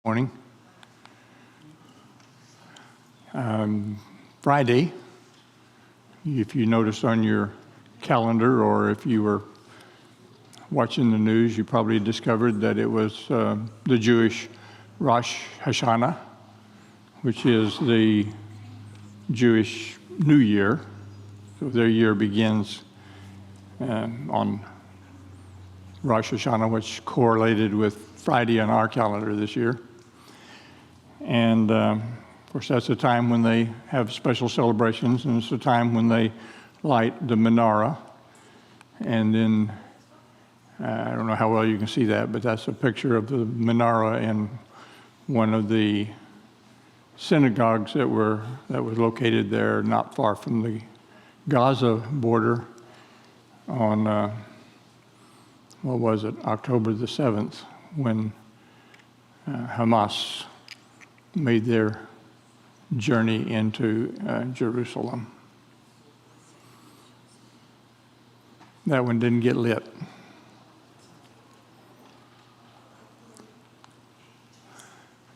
Morning. Friday, if you noticed on your calendar or if you were watching the news, you probably discovered that it was the Jewish Rosh Hashanah, which is the Jewish New Year. So their year begins on Rosh Hashanah, which correlated with Friday on our calendar this year. And of course, that's a time when they have special celebrations, and it's a time when they light the menorah. And then, I don't know how well you can see that, but that's a picture of the menorah in one of the synagogues that was located there not far from the Gaza border on, what was it, October the 7th, when Hamas made their journey into Jerusalem. That one didn't get lit.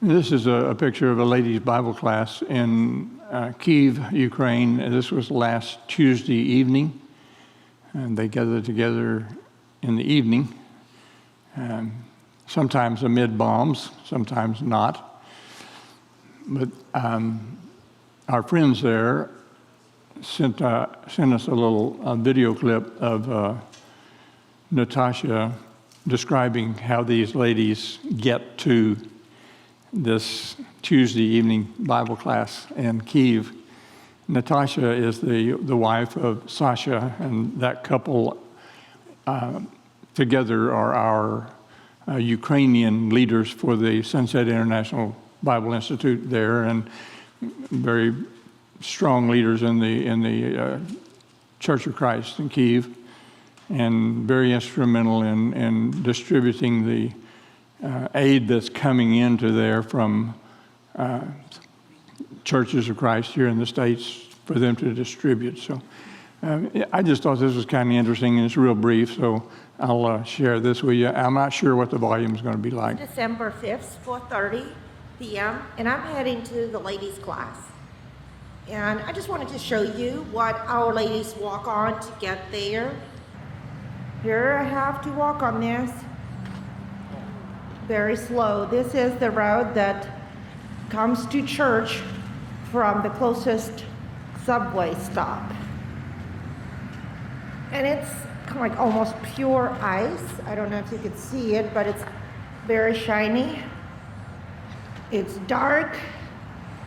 This is a picture of a ladies' Bible class in Kiev, Ukraine. This was last Tuesday evening, and they gathered together in the evening, sometimes amid bombs, sometimes not. But our friends there sent us a little video clip of Natasha describing how these ladies get to this Tuesday evening Bible class in Kiev. Natasha is the wife of Sasha, and that couple together are our Ukrainian leaders for the Sunset International Bible Institute there, and very strong leaders in the Church of Christ in Kiev, and very instrumental in distributing the aid that's coming into there from Churches of Christ here in the States for them to distribute. So I just thought this was kind of interesting, and it's real brief, so I'll share this with you. I'm not sure what the volume is going to be like. December 5th, 4:30 p.m., and I'm heading to the ladies' class. And I just wanted to show you what our ladies walk on to get there. Here I have to walk on this very slow. This is the route that comes to church from the closest subway stop. And it's kind of like almost pure ice. I don't know if you could see it, but it's very shiny. It's dark.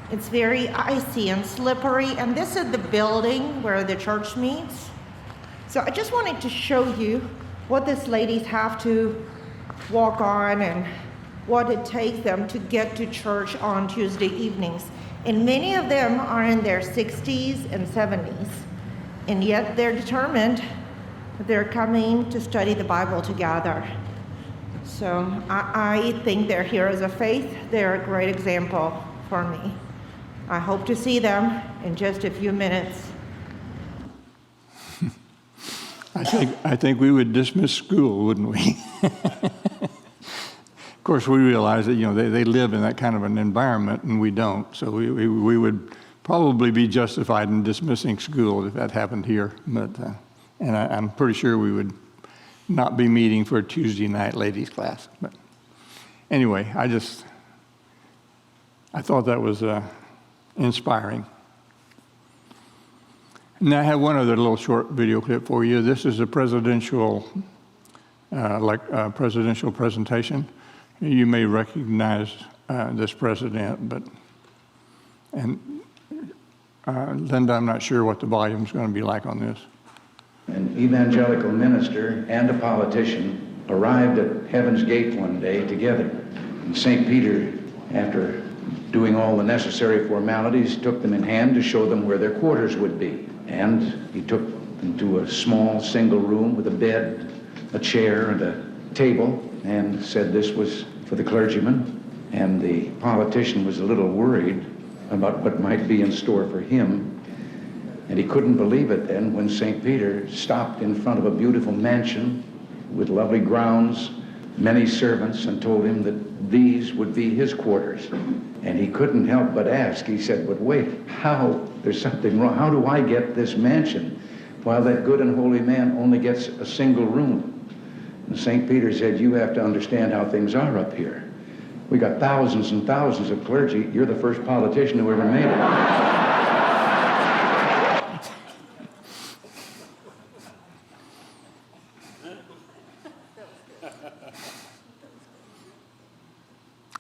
It's very icy and slippery. And this is the building where the church meets. So I just wanted to show you what these ladies have to walk on and what it takes them to get to church on Tuesday evenings. And many of them are in their 60s and 70s. And yet they're determined that they're coming to study the Bible together. So I think they're heroes of faith. They're a great example for me. I hope to see them in just a few minutes. I think we would dismiss school, wouldn't we? Of course, we realize that they live in that kind of an environment, and we don't. So we would probably be justified in dismissing school if that happened here. But and I'm pretty sure we would not be meeting for a Tuesday night ladies class. But anyway, I thought that was inspiring. And I have one other little short video clip for you. This is a presidential presentation. You may recognize this president, Linda, I'm not sure what the volume is going to be like on this. An evangelical minister and a politician arrived at Heaven's Gate one day together. And St. Peter, after doing all the necessary formalities, took them in hand to show them where their quarters would be. And he took them to a small single room with a bed, a chair, and a table, and said this was for the clergyman. And the politician was a little worried about what might be in store for him. And he couldn't believe it then when St. Peter stopped in front of a beautiful mansion with lovely grounds, many servants and told him that these would be his quarters. And he couldn't help but ask. He said, but wait, there's something wrong. How do I get this mansion while that good and holy man only gets a single room? And St. Peter said, you have to understand how things are up here. We got thousands and thousands of clergy. You're the first politician who ever made it.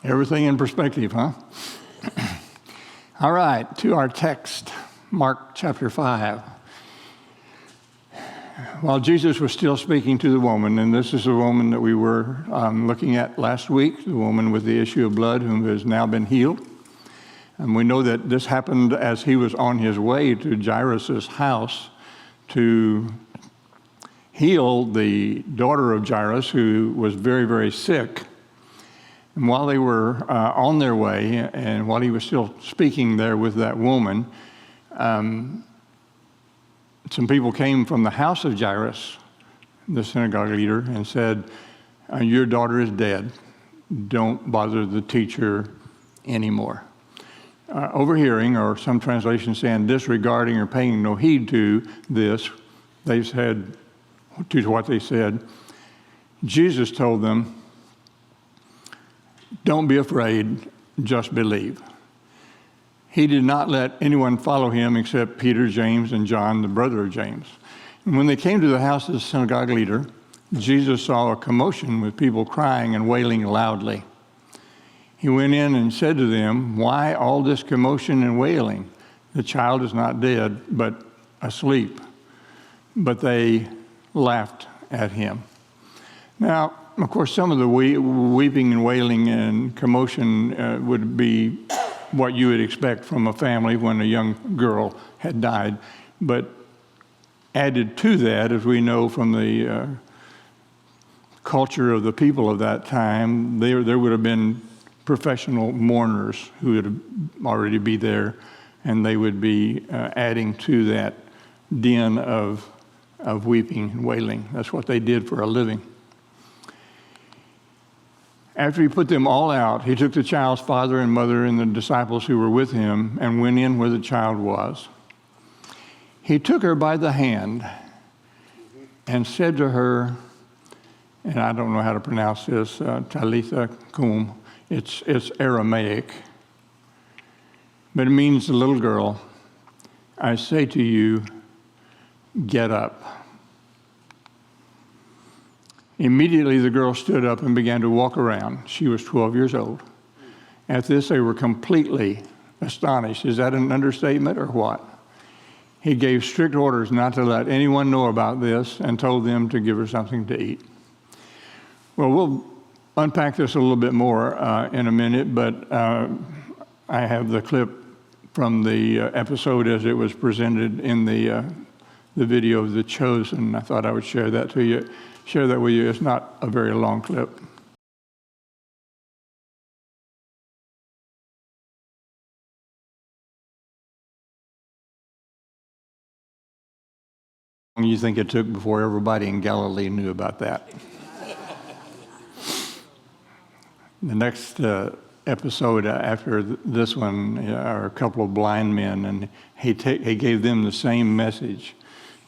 Everything in perspective, huh? All right, to our text, Mark chapter 5. While Jesus was still speaking to the woman, and this is the woman that we were looking at last week, the woman with the issue of blood whom has now been healed. And we know that this happened as he was on his way to Jairus' house to heal the daughter of Jairus, who was very, very sick. And while they were on their way, and while he was still speaking there with that woman, some people came from the house of Jairus, the synagogue leader, and said, your daughter is dead. Don't bother the teacher anymore. Overhearing, or some translations saying disregarding or paying no heed to this, they said, to what they said, Jesus told them, don't be afraid, just believe. He did not let anyone follow him except Peter, James, and John, the brother of James. And when they came to the house of the synagogue leader, Jesus saw a commotion with people crying and wailing loudly. He went in and said to them, why all this commotion and wailing? The child is not dead, but asleep. But they laughed at him. Now, of course, some of the weeping and wailing and commotion would be what you would expect from a family when a young girl had died. But added to that, as we know from the culture of the people of that time, there would have been professional mourners who would already be there, and they would be adding to that din of weeping and wailing. That's what they did for a living. After he put them all out, he took the child's father and mother and the disciples who were with him and went in where the child was. He took her by the hand and said to her, and I don't know how to pronounce this, Talitha cum. It's Aramaic, but it means the little girl. I say to you, get up. Immediately the girl stood up and began to walk around. She was 12 years old. At this, they were completely astonished. Is that an understatement or what? He gave strict orders not to let anyone know about this and told them to give her something to eat. Well, we'll unpack this a little bit more in a minute, but I have the clip from the episode as it was presented in the video of The Chosen. I thought I would share that with you. It's not a very long clip. How long do you think it took before everybody in Galilee knew about that? The next episode after this one are a couple of blind men, and he gave them the same message.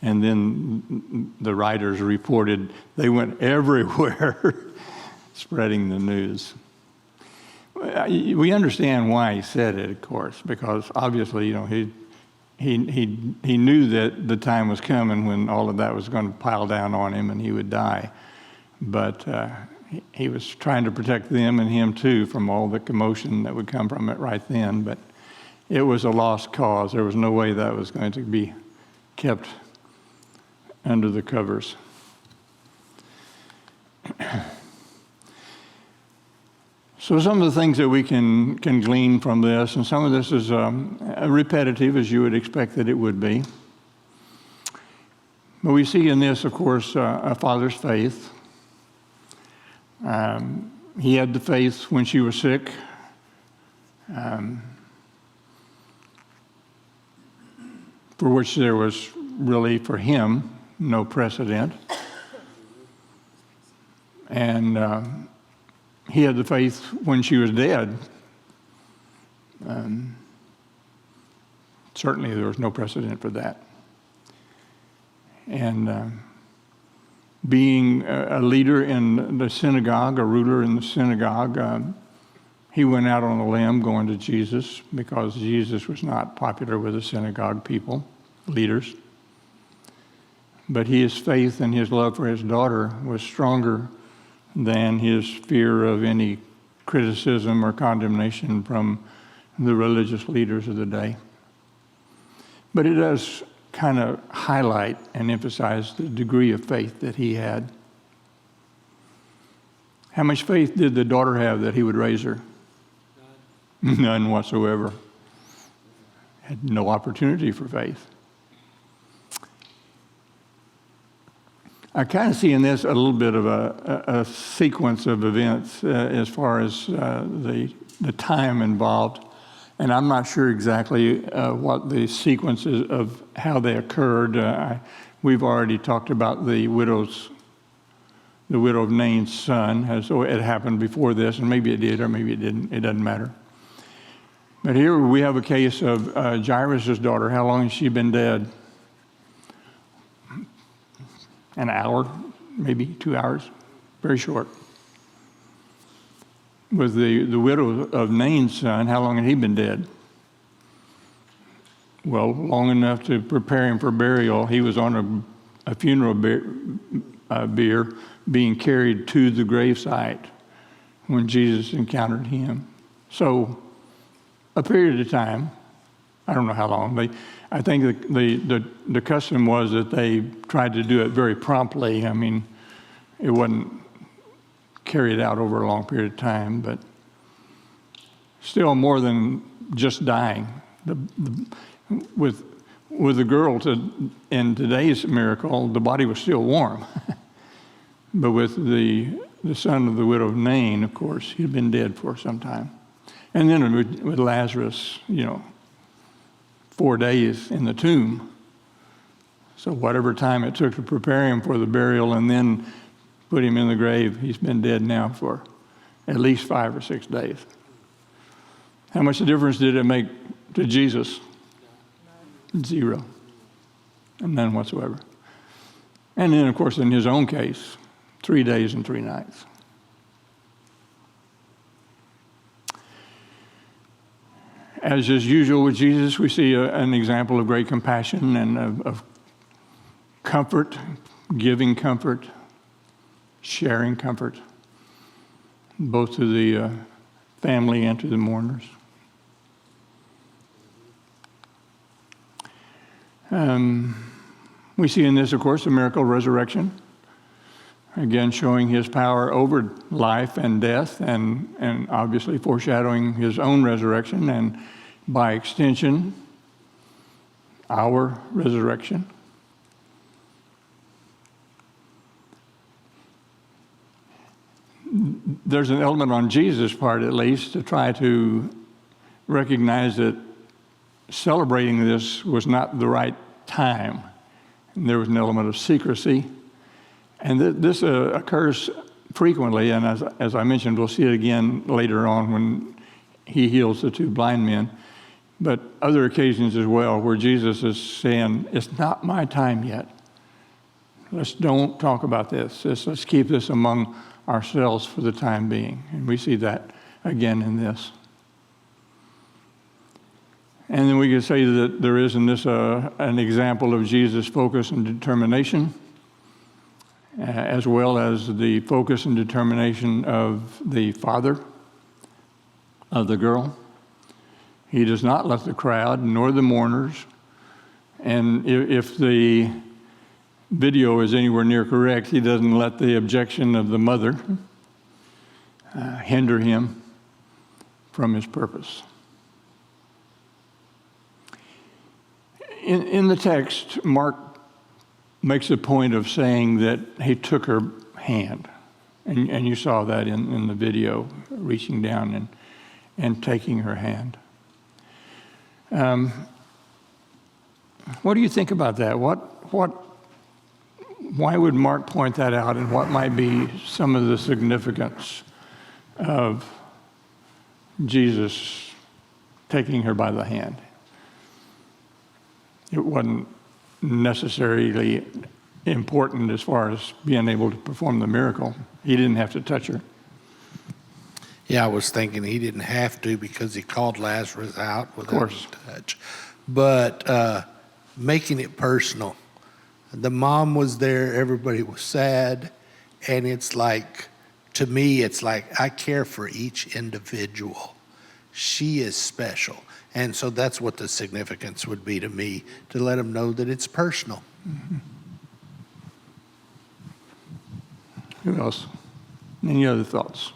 And then the writers reported they went everywhere spreading the news. We understand why he said it, of course, because obviously, he knew that the time was coming when all of that was going to pile down on him and he would die. But he was trying to protect them and him too from all the commotion that would come from it right then. But it was a lost cause. There was no way that was going to be kept under the covers. So some of the things that we can glean from this, and some of this is repetitive, as you would expect that it would be. But we see in this, of course, a father's faith. He had the faith when she was sick. For which there was really, for him, no precedent. And he had the faith when she was dead. Certainly there was no precedent for that. And being a leader in the synagogue, a ruler in the synagogue, he went out on a limb going to Jesus because Jesus was not popular with the synagogue people, leaders. But his faith and his love for his daughter was stronger than his fear of any criticism or condemnation from the religious leaders of the day. But it does kind of highlight and emphasize the degree of faith that he had. How much faith did the daughter have that he would raise her? None whatsoever. Had no opportunity for faith. I kind of see in this a little bit of a sequence of events as far as the time involved. And I'm not sure exactly what the sequence is of how they occurred. We've already talked about the widow of Nain's son. So it happened before this, and maybe it did or maybe it didn't. It doesn't matter. But here we have a case of Jairus' daughter. How long has she been dead? An hour, maybe 2 hours, very short. With the widow of Nain's son, how long had he been dead? Well, long enough to prepare him for burial. He was on a funeral bier being carried to the gravesite when Jesus encountered him. So a period of time, I don't know how long. I think the custom was that they tried to do it very promptly. I mean, it wasn't carried out over a long period of time, but still more than just dying. With the girl in today's miracle, the body was still warm. But with the son of the widow of Nain, of course, he'd been dead for some time. And then with Lazarus, 4 days in the tomb. So whatever time it took to prepare him for the burial and then put him in the grave, he's been dead now for at least 5 or 6 days. How much difference did it make to Jesus? 0. None whatsoever. And then, of course, in his own case, 3 days and 3 nights. As is usual with Jesus, we see an example of great compassion and of comfort, giving comfort, sharing comfort, both to the family and to the mourners. We see in this, of course, the miracle of resurrection, again showing his power over life and death, and obviously foreshadowing his own resurrection, and by extension, our resurrection. There's an element on Jesus' part, at least, to try to recognize that celebrating this was not the right time. And there was an element of secrecy. And this occurs frequently, and as I mentioned, we'll see it again later on when he heals the 2 blind men. But other occasions as well where Jesus is saying, it's not my time yet. Don't talk about this. Let's keep this among ourselves for the time being. And we see that again in this. And then we can say that there is in this an example of Jesus' focus and determination, as well as the focus and determination of the father of the girl. He does not let the crowd nor the mourners, and if the video is anywhere near correct, he doesn't let the objection of the mother hinder him from his purpose. In the text, Mark makes a point of saying that he took her hand, and you saw that in the video, reaching down and taking her hand. What do you think about that? What why would Mark point that out, and what might be some of the significance of Jesus taking her by the hand? It wasn't necessarily important as far as being able to perform the miracle. He didn't have to touch her. Yeah, I was thinking he didn't have to because he called Lazarus out without course. a touch. But making it personal. The mom was there, everybody was sad, and it's like, to me, it's like I care for each individual. She is special. And so that's what the significance would be to me, to let them know that it's personal. Mm-hmm. Who else? Any other thoughts?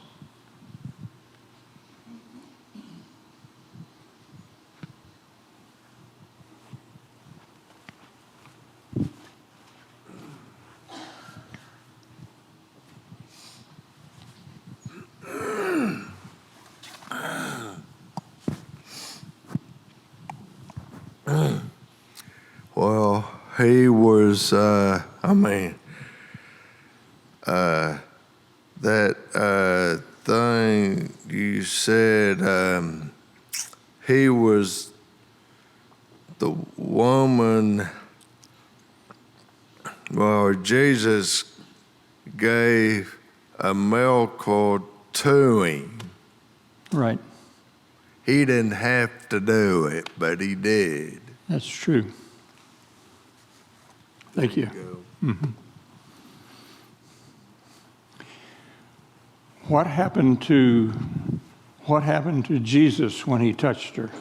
Well, he was, that thing you said, he was the woman, well, Jesus gave a miracle to him. Right. He didn't have to do it, but he did. That's true. Thank you. Mm-hmm. What happened to Jesus when he touched her?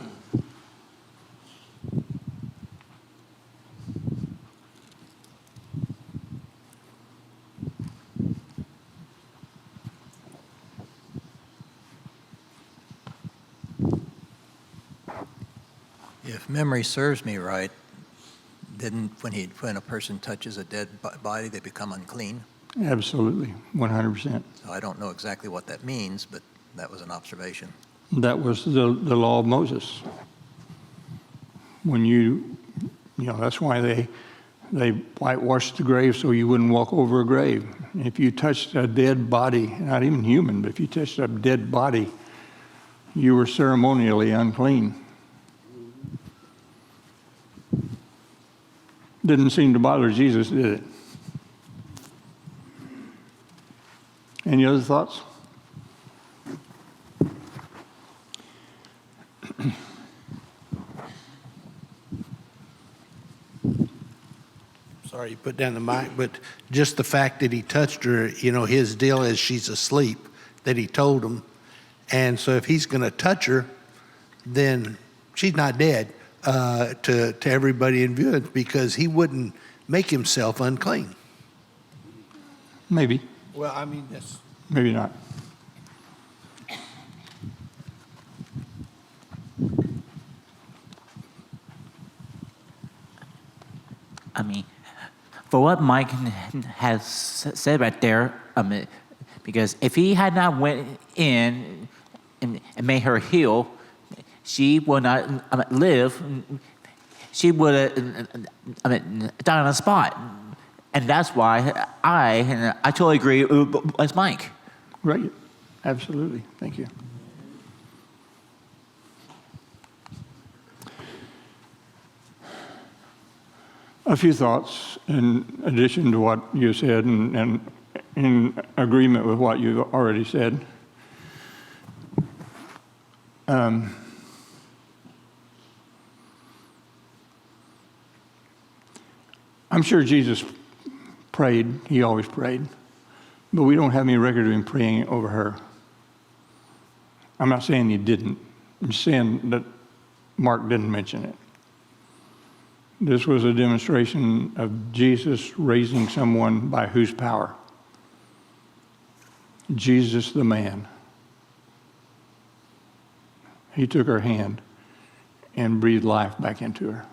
If memory serves me right, didn't when a person touches a dead body, they become unclean? Absolutely, 100%. So I don't know exactly what that means, but that was an observation. That was the law of Moses. When you know, that's why they whitewashed the grave so you wouldn't walk over a grave. If you touched a dead body, not even human, but if you touched a dead body, you were ceremonially unclean. Didn't seem to bother Jesus, did it? Any other thoughts? Sorry, you put down the mic, but just the fact that he touched her, you know, his deal is she's asleep, that he told him. And so if he's going to touch her, then she's not dead to everybody in view, because he wouldn't make himself unclean. Maybe, Well, I mean, that's... maybe not. I mean, for what Mike has said right there, because if he had not went in and made her heal, she would not live. She would have died on the spot. And that's why I totally agree with Mike. Right, absolutely. Thank you. A few thoughts in addition to what you said and in agreement with what you've already said. I'm sure Jesus prayed. He always prayed. But we don't have any record of him praying over her. I'm not saying he didn't. I'm saying that Mark didn't mention it. This was a demonstration of Jesus raising someone by whose power? Jesus the man. He took her hand and breathed life back into her.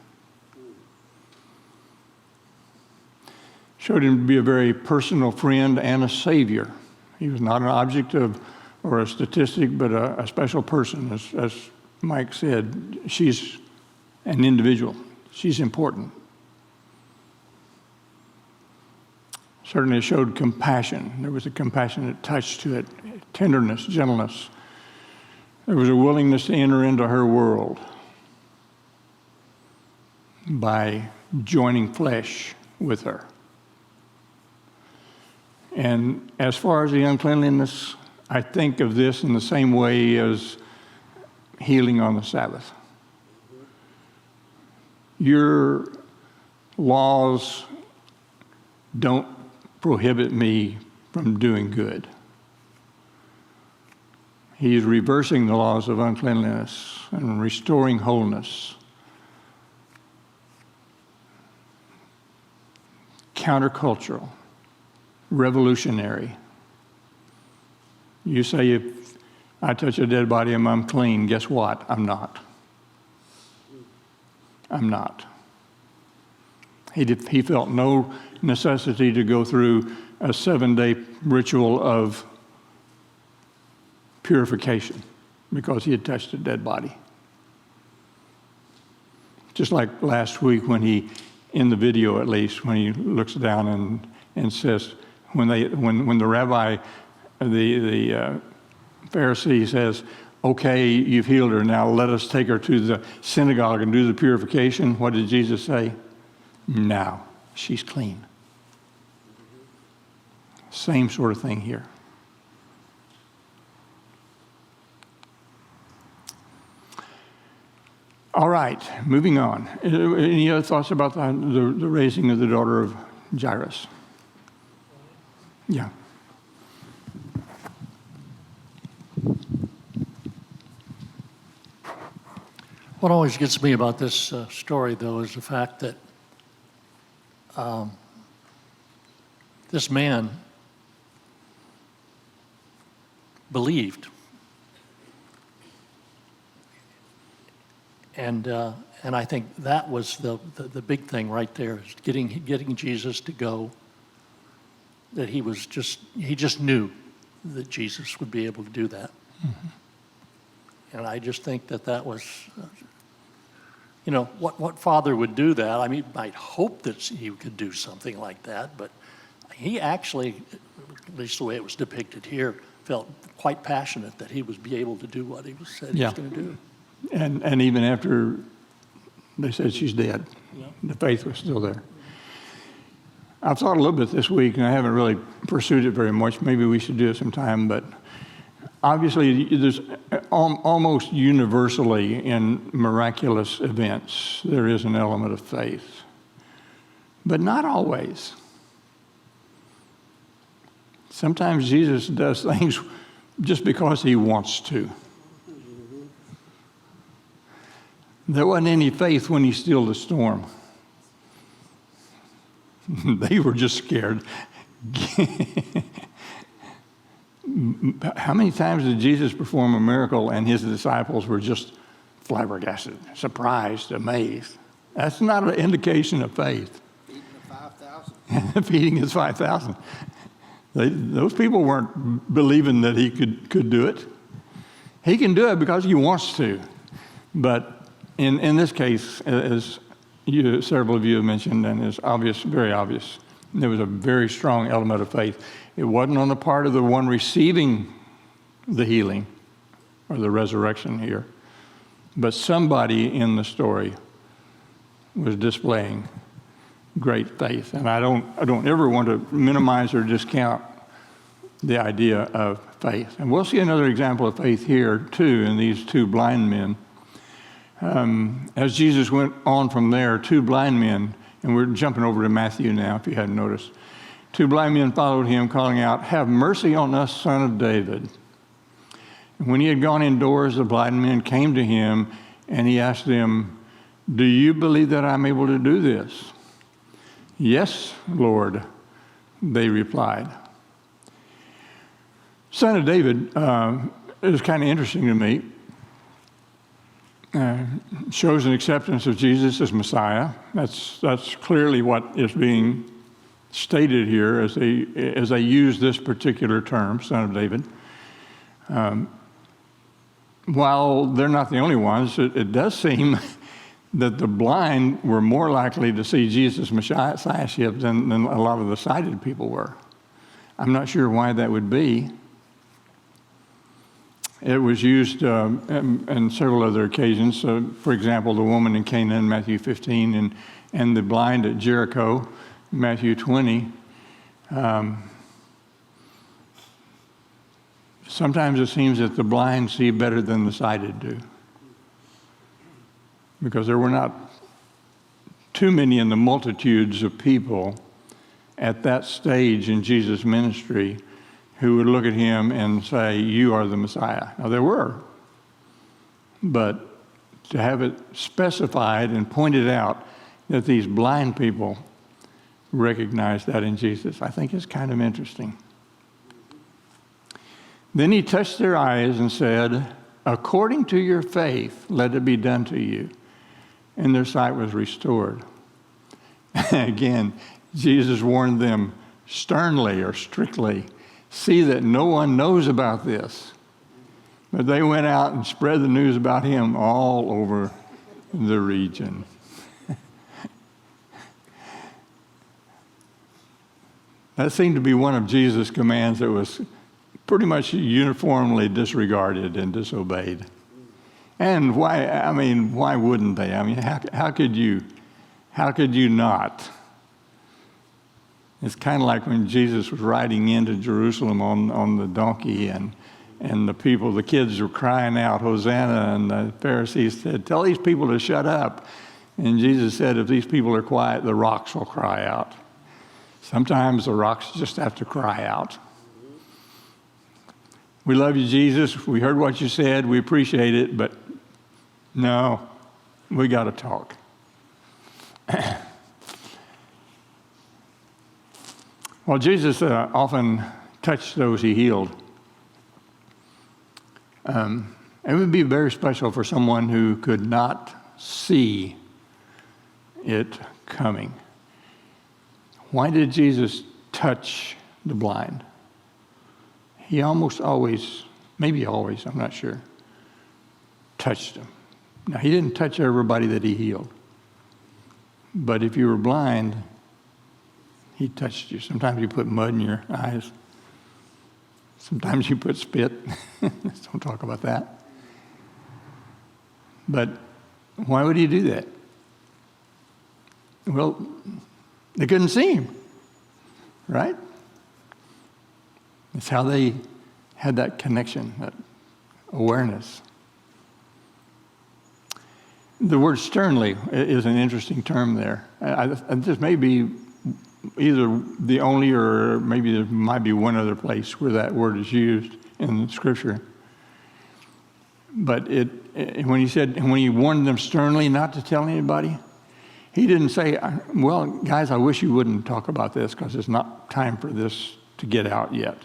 Showed him to be a very personal friend and a savior. He was not an object of or a statistic, but a special person. As Mike said, she's an individual. She's important. Certainly it showed compassion. There was a compassionate touch to it, tenderness, gentleness. There was a willingness to enter into her world by joining flesh with her. And as far as the uncleanliness, I think of this in the same way as healing on the Sabbath. Your laws don't prohibit me from doing good. He is reversing the laws of uncleanliness and restoring wholeness. Countercultural, revolutionary. You say, if I touch a dead body and I'm clean, guess what? I'm not. I'm not. He felt no necessity to go through a 7-day ritual of purification because he had touched a dead body. Just like last week when he, in the video at least, when he looks down and says, when the rabbi, the Pharisee says, okay, you've healed her, now let us take her to the synagogue and do the purification. What did Jesus say? Now, she's clean. Same sort of thing here. All right, moving on. Any other thoughts about the raising of the daughter of Jairus? Yeah. What always gets me about this story, though, is the fact that this man believed, and I think that was the big thing right there, is getting Jesus to go. That he just knew that Jesus would be able to do that. Mm-hmm. And I just think that was, what father would do that? I mean, might hope that he could do something like that, but he actually, at least the way it was depicted here, felt quite passionate that he would be able to do what he said he was going to do. And even after they said she's dead, the faith was still there. I've thought a little bit this week, and I haven't really pursued it very much. Maybe we should do it sometime, but obviously there's almost universally in miraculous events, there is an element of faith, but not always. Sometimes Jesus does things just because he wants to. There wasn't any faith when he stilled the storm. They were just scared. How many times did Jesus perform a miracle and his disciples were just flabbergasted, surprised, amazed? That's not an indication of faith. Feeding the 5,000. Feeding his 5,000. Those people weren't believing that he could do it. He can do it because he wants to. But in this case, as several of you have mentioned, and it's obvious, very obvious, there was a very strong element of faith. It wasn't on the part of the one receiving the healing or the resurrection here, but somebody in the story was displaying great faith. And I don't ever want to minimize or discount the idea of faith. And we'll see another example of faith here too in these two blind men. As Jesus went on from there, two blind men, and we're jumping over to Matthew now, if you hadn't noticed. Two blind men followed him, calling out, "Have mercy on us, Son of David." And when he had gone indoors, the blind men came to him, and he asked them, "Do you believe that I'm able to do this?" "Yes, Lord," they replied. Son of David is kind of interesting to me. Shows an acceptance of Jesus as Messiah. That's clearly what is being stated here as they use this particular term, Son of David. While they're not the only ones, it does seem that the blind were more likely to see Jesus' messiahship than a lot of the sighted people were. I'm not sure why that would be. It was used in several other occasions. For example, the woman in Canaan, Matthew 15, and the blind at Jericho, Matthew 20. Sometimes it seems that the blind see better than the sighted do, because there were not too many in the multitudes of people at that stage in Jesus' ministry who would look at him and say, "You are the Messiah." Now, there were, but to have it specified and pointed out that these blind people recognized that in Jesus, I think is kind of interesting. Then he touched their eyes and said, "According to your faith, let it be done to you." And their sight was restored. Again, Jesus warned them sternly or strictly, "See that no one knows about this." But they went out and spread the news about him all over the region. That seemed to be one of Jesus' commands that was pretty much uniformly disregarded and disobeyed. And why wouldn't they? I mean, how could you not? It's kind of like when Jesus was riding into Jerusalem on the donkey, and the kids were crying out, "Hosanna," and the Pharisees said, "Tell these people to shut up." And Jesus said, "If these people are quiet, the rocks will cry out." Sometimes the rocks just have to cry out. "We love you, Jesus. We heard what you said. We appreciate it, but no, we got to talk." Well, Jesus often touched those he healed. It would be very special for someone who could not see it coming. Why did Jesus touch the blind? He almost always, maybe always, I'm not sure, touched them. Now, he didn't touch everybody that he healed. But if you were blind, he touched you. Sometimes you put mud in your eyes. Sometimes you put spit. Don't talk about that. But why would he do that? Well, they couldn't see him, right? It's how they had that connection, that awareness. The word sternly is an interesting term there. This may be either the only, or maybe there might be one other place where that word is used in Scripture. But when he warned them sternly not to tell anybody, he didn't say, "Well, guys, I wish you wouldn't talk about this because it's not time for this to get out yet."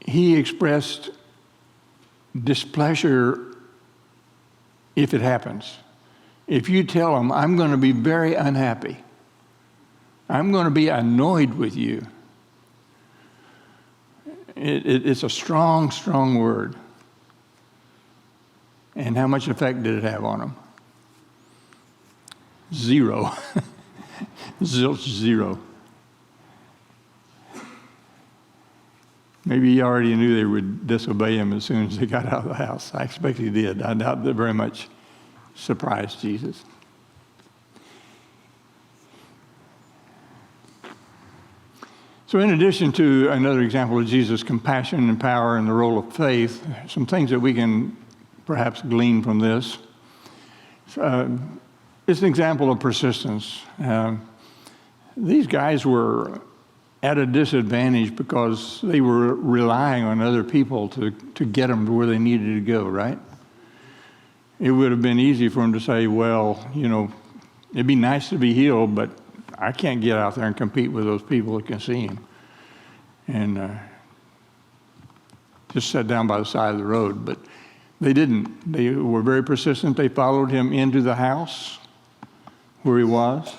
He expressed displeasure if it happens. If you tell them, "I'm going to be very unhappy. I'm going to be annoyed with you." It's a strong, strong word. And how much effect did it have on them? Zero. Zilch, zero. Maybe he already knew they would disobey him as soon as they got out of the house. I expect he did. I doubt that very much surprised Jesus. So in addition to another example of Jesus' compassion and power and the role of faith, some things that we can perhaps glean from this. It's an example of persistence. These guys were at a disadvantage because they were relying on other people to get them to where they needed to go, right? It would have been easy for them to say, "Well, it'd be nice to be healed, but I can't get out there and compete with those people who can see him." And just sat down by the side of the road. But they didn't. They were very persistent. They followed him into the house where he was,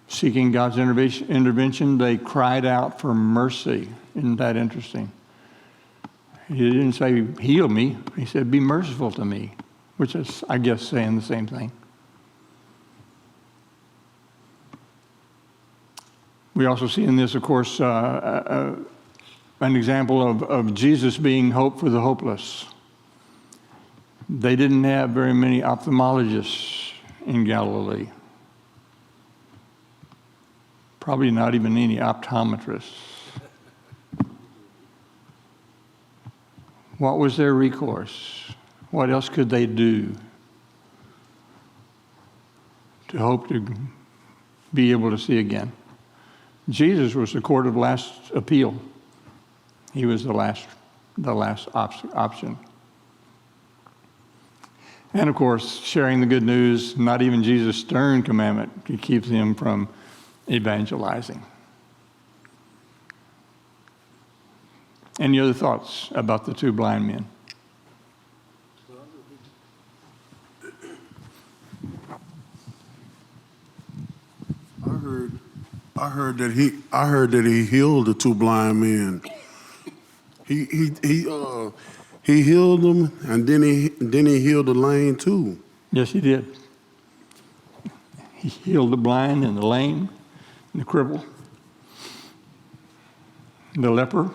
seeking God's intervention. They cried out for mercy. Isn't that interesting? He didn't say, heal me. He said, be merciful to me, which is, I guess, saying the same thing. We also see in this, of course, an example of Jesus being hope for the hopeless. They didn't have very many ophthalmologists in Galilee. Probably not even any optometrists. What was their recourse? What else could they do to hope to be able to see again? Jesus was the court of last appeal. He was the last option. And of course, sharing the good news, not even Jesus' stern commandment keeps him from evangelizing. Any other thoughts about the two blind men? I heard that he healed the two blind men. He healed them, and then he healed the lame too. Yes, he did. He healed the blind and the lame and the cripple, the leper,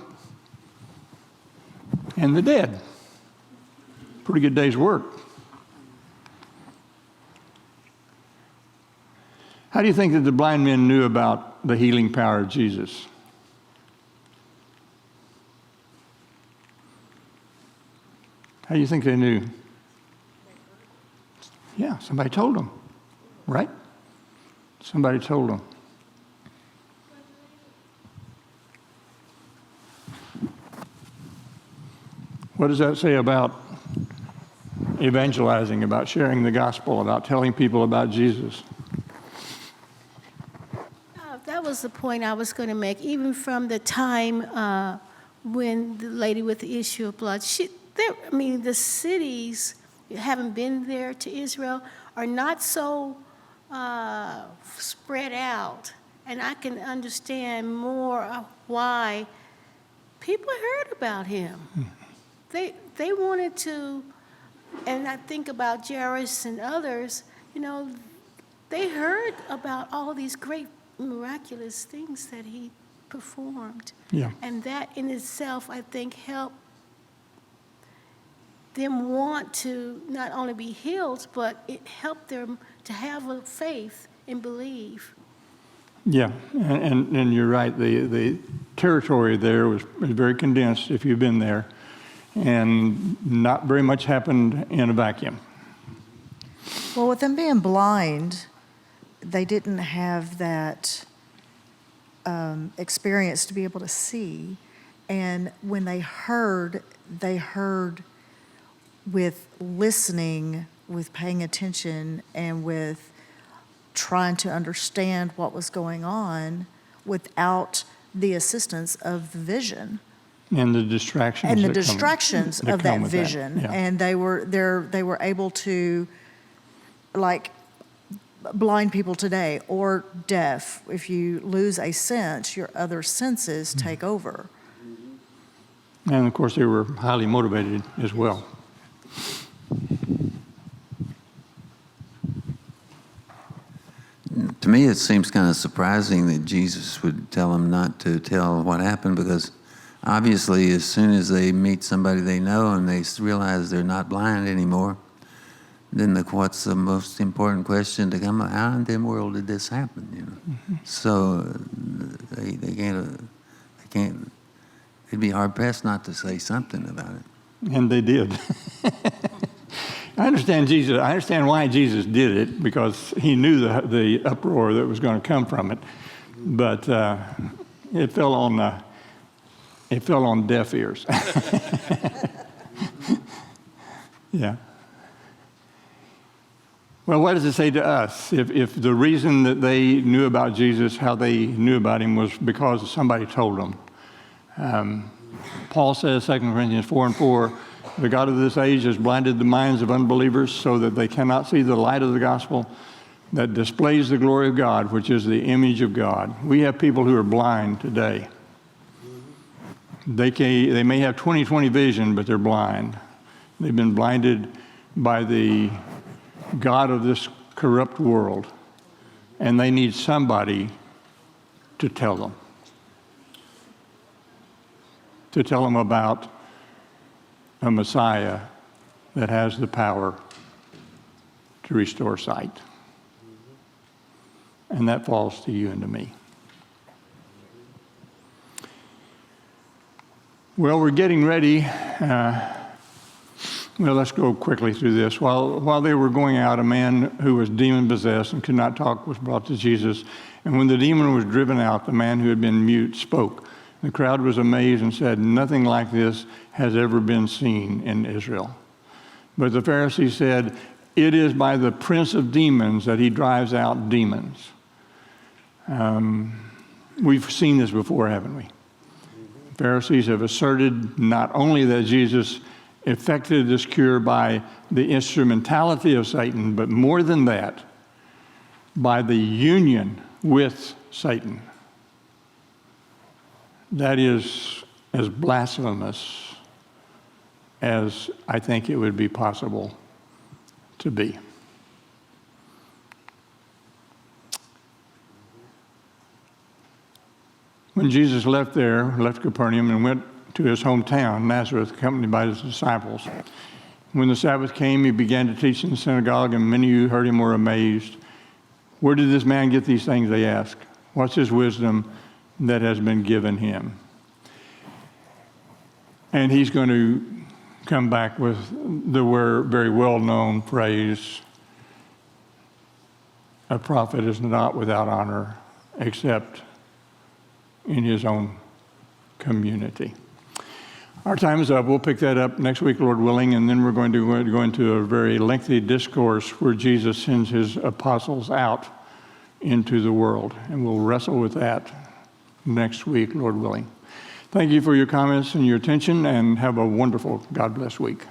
and the dead. Pretty good day's work. How do you think that the blind men knew about the healing power of Jesus? How do you think they knew? Yeah, somebody told them, right? Somebody told them. What does that say about evangelizing, about sharing the gospel, about telling people about Jesus? That was the point I was going to make. Even from the time when the lady with the issue of blood, the cities, having been there to Israel, are not so spread out. And I can understand more of why people heard about him. They wanted to, and I think about Jairus and others, they heard about all these great miraculous things that he performed. Yeah. And that in itself, I think, helped them want to not only be healed, but it helped them to have a faith and believe. Yeah, and you're right. The territory there was very condensed, if you've been there, and not very much happened in a vacuum. Well, with them being blind, they didn't have that experience to be able to see. And when they heard with listening, with paying attention, and with trying to understand what was going on without the assistance of the vision. And the distractions. And the that distractions come, of that vision. Yeah. And they were able to, like blind people today, or deaf, if you lose a sense, your other senses take over. And of course, they were highly motivated as well. To me, it seems kind of surprising that Jesus would tell them not to tell what happened, because obviously as soon as they meet somebody they know and they realize they're not blind anymore, then what's the most important question to come up? How in the world did this happen? Mm-hmm. So they can't. It'd be hard pressed not to say something about it. And they did. I understand why Jesus did it, because he knew the uproar that was going to come from it. But it fell on deaf ears. Yeah. Well, what does it say to us? If the reason that they knew about Jesus, how they knew about him, was because somebody told them. Paul says, 2 Corinthians 4:4, the God of this age has blinded the minds of unbelievers so that they cannot see the light of the gospel that displays the glory of God, which is the image of God. We have people who are blind today. They may have 20/20 vision, but they're blind. They've been blinded by the God of this corrupt world, and they need somebody to tell them. To tell them about a Messiah that has the power to restore sight. And that falls to you and to me. Well, we're getting ready. Well, let's go quickly through this. While they were going out, a man who was demon-possessed and could not talk was brought to Jesus. And when the demon was driven out, the man who had been mute spoke. The crowd was amazed and said, "Nothing like this has ever been seen in Israel." But the Pharisees said, "It is by the prince of demons that he drives out demons." We've seen this before, haven't we? Pharisees have asserted not only that Jesus effected this cure by the instrumentality of Satan, but more than that, by the union with Satan. That is as blasphemous as I think it would be possible to be. When Jesus left Capernaum and went to his hometown, Nazareth, accompanied by his disciples. When the Sabbath came, he began to teach in the synagogue, and many who heard him were amazed. "Where did this man get these things?" they asked. "What's his wisdom that has been given him?" And he's going to come back with the very well-known phrase, "A prophet is not without honor except in his own community." Our time is up. We'll pick that up next week, Lord willing, and then we're going to go into a very lengthy discourse where Jesus sends his apostles out into the world, and we'll wrestle with that next week, Lord willing. Thank you for your comments and your attention, and have a wonderful, God bless week.